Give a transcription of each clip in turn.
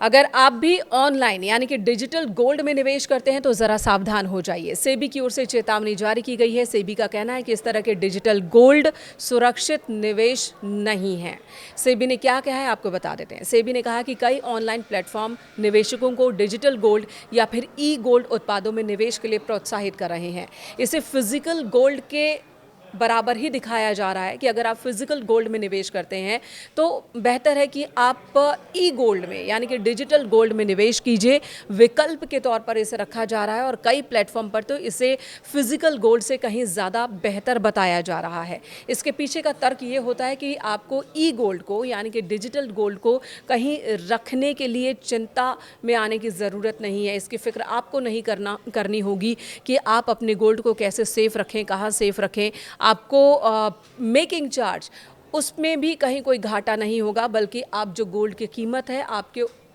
अगर आप भी ऑनलाइन यानी कि डिजिटल गोल्ड में निवेश करते हैं तो ज़रा सावधान हो जाइए। सेबी की ओर से चेतावनी जारी की गई है। सेबी का कहना है कि इस तरह के डिजिटल गोल्ड सुरक्षित निवेश नहीं है। सेबी ने क्या कहा है आपको बता देते हैं। सेबी ने कहा कि कई ऑनलाइन प्लेटफॉर्म निवेशकों को डिजिटल गोल्ड या फिर ई गोल्ड उत्पादों में निवेश के लिए प्रोत्साहित कर रहे हैं। इसे फिजिकल गोल्ड के बराबर ही दिखाया जा रहा है कि अगर आप फिजिकल गोल्ड में निवेश करते हैं तो बेहतर है कि आप ई गोल्ड में यानी कि डिजिटल गोल्ड में निवेश कीजिए। विकल्प के तौर पर इसे रखा जा रहा है और कई प्लेटफॉर्म पर तो इसे फिजिकल गोल्ड से कहीं ज़्यादा बेहतर बताया जा रहा है। इसके पीछे का तर्क ये होता है कि आपको ई गोल्ड को यानी कि डिजिटल गोल्ड को कहीं रखने के लिए चिंता में आने की ज़रूरत नहीं है। इसकी फिक्र आपको नहीं करनी होगी कि आप अपने गोल्ड को कैसे सेफ रखें, कहाँ सेफ रखें। आपको मेकिंग चार्ज उसमें भी कहीं कोई घाटा नहीं होगा, बल्कि आप जो गोल्ड की कीमत है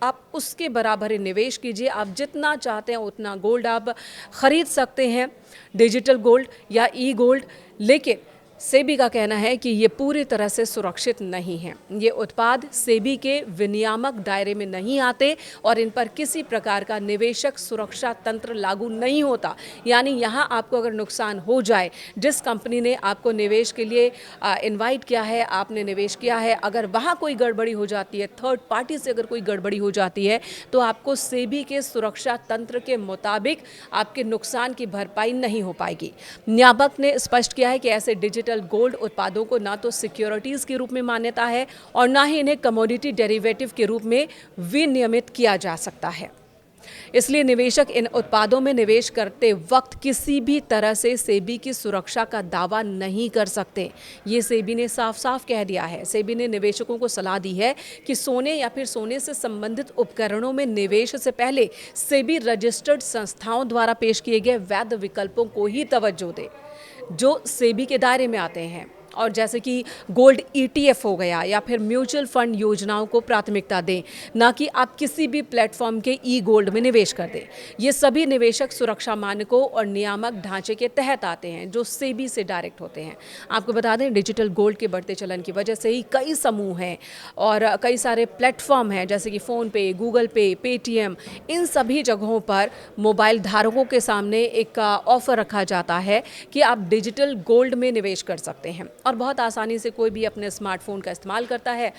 आप उसके बराबर ही निवेश कीजिए। आप जितना चाहते हैं उतना गोल्ड आप ख़रीद सकते हैं, डिजिटल गोल्ड या ई गोल्ड। लेकिन सेबी का कहना है कि ये पूरी तरह से सुरक्षित नहीं है। ये उत्पाद सेबी के विनियामक दायरे में नहीं आते और इन पर किसी प्रकार का निवेशक सुरक्षा तंत्र लागू नहीं होता। यानी यहाँ आपको अगर नुकसान हो जाए, जिस कंपनी ने आपको निवेश के लिए इनवाइट किया है, आपने निवेश किया है, अगर वहाँ कोई गड़बड़ी हो जाती है, थर्ड पार्टी से अगर कोई गड़बड़ी हो जाती है, तो आपको सेबी के सुरक्षा तंत्र के मुताबिक आपके नुकसान की भरपाई नहीं हो पाएगी। नियामक ने स्पष्ट किया है कि ऐसे डिजिटल गोल्ड उत्पादों को ना तो सिक्योरिटीज के रूप में मान्यता है और ना ही इन्हें कमोडिटी डेरिवेटिव के रूप में विनियमित किया जा सकता है। इसलिए निवेशक इन उत्पादों में निवेश करते वक्त किसी भी तरह से सेबी की सुरक्षा का दावा नहीं कर सकते। ये सेबी ने साफ साफ कह दिया है। सेबी ने निवेशकों को सलाह दी है कि सोने या फिर सोने से संबंधित उपकरणों में निवेश से पहले सेबी रजिस्टर्ड संस्थाओं द्वारा पेश किए गए वैध विकल्पों को ही तवज्जो दे जो सेबी के दायरे में आते हैं, और जैसे कि गोल्ड ETF हो गया या फिर म्यूचुअल फंड योजनाओं को प्राथमिकता दें, ना कि आप किसी भी प्लेटफॉर्म के ई गोल्ड में निवेश कर दें। ये सभी निवेशक सुरक्षा मानकों और नियामक ढांचे के तहत आते हैं जो सेबी से डायरेक्ट होते हैं। आपको बता दें, डिजिटल गोल्ड के बढ़ते चलन की वजह से ही कई समूह हैं और कई सारे प्लेटफॉर्म हैं जैसे कि फ़ोनपे, गूगल पे, पेटीएम, इन सभी जगहों पर मोबाइल धारकों के सामने एक ऑफ़र रखा जाता है कि आप डिजिटल गोल्ड में निवेश कर सकते हैं और बहुत आसानी से कोई भी अपने स्मार्टफोन का इस्तेमाल करता है।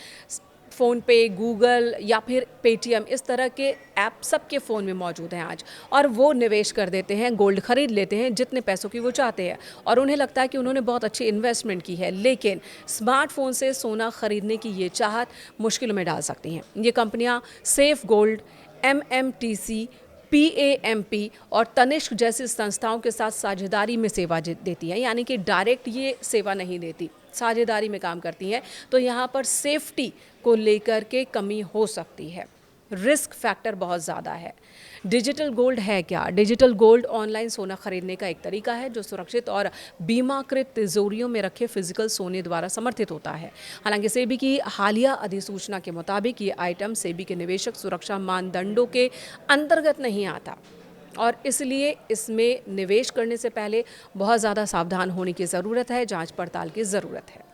फ़ोन पे, गूगल या फिर पेटीएम, इस तरह के ऐप सबके फ़ोन में मौजूद हैं आज, और वो निवेश कर देते हैं, गोल्ड खरीद लेते हैं जितने पैसों की वो चाहते हैं और उन्हें लगता है कि उन्होंने बहुत अच्छी इन्वेस्टमेंट की है। लेकिन स्मार्टफोन से सोना खरीदने की ये चाहत मुश्किल में डाल सकती हैं। ये कंपनियां सेफ गोल्ड, MMTC, PAMP और तनिष्क जैसी संस्थाओं के साथ साझेदारी में सेवा देती हैं, यानी कि डायरेक्ट ये सेवा नहीं देती, साझेदारी में काम करती हैं। तो यहाँ पर सेफ्टी को लेकर के कमी हो सकती है, रिस्क फैक्टर बहुत ज़्यादा है। डिजिटल गोल्ड है क्या? डिजिटल गोल्ड ऑनलाइन सोना खरीदने का एक तरीका है जो सुरक्षित और बीमाकृत तिजोरियों में रखे फिजिकल सोने द्वारा समर्थित होता है। हालांकि सेबी की हालिया अधिसूचना के मुताबिक ये आइटम सेबी के निवेशक सुरक्षा मानदंडों के अंतर्गत नहीं आता और इसलिए इसमें निवेश करने से पहले बहुत ज़्यादा सावधान होने की ज़रूरत है, जाँच पड़ताल की ज़रूरत है।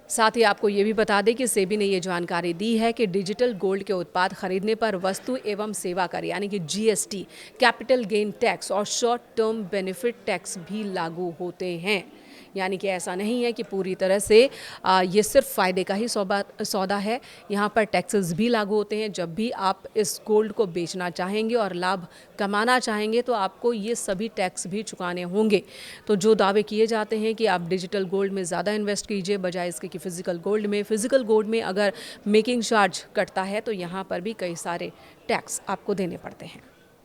साथ ही आपको ये भी बता दें कि सेबी ने ये जानकारी दी है कि डिजिटल गोल्ड के उत्पाद खरीदने पर वस्तु एवं सेवा कर यानी कि GST, कैपिटल गेन टैक्स और शॉर्ट टर्म बेनिफिट टैक्स भी लागू होते हैं। यानी कि ऐसा नहीं है कि पूरी तरह से ये सिर्फ फ़ायदे का ही सौदा है। यहाँ पर टैक्सेस भी लागू होते हैं। जब भी आप इस गोल्ड को बेचना चाहेंगे और लाभ कमाना चाहेंगे तो आपको ये सभी टैक्स भी चुकाने होंगे। तो जो दावे किए जाते हैं कि आप डिजिटल गोल्ड में ज़्यादा इन्वेस्ट कीजिए बजाय इसके कि फ़िज़िकल गोल्ड में अगर मेकिंग चार्ज कटता है तो यहाँ पर भी कई सारे टैक्स आपको देने पड़ते हैं।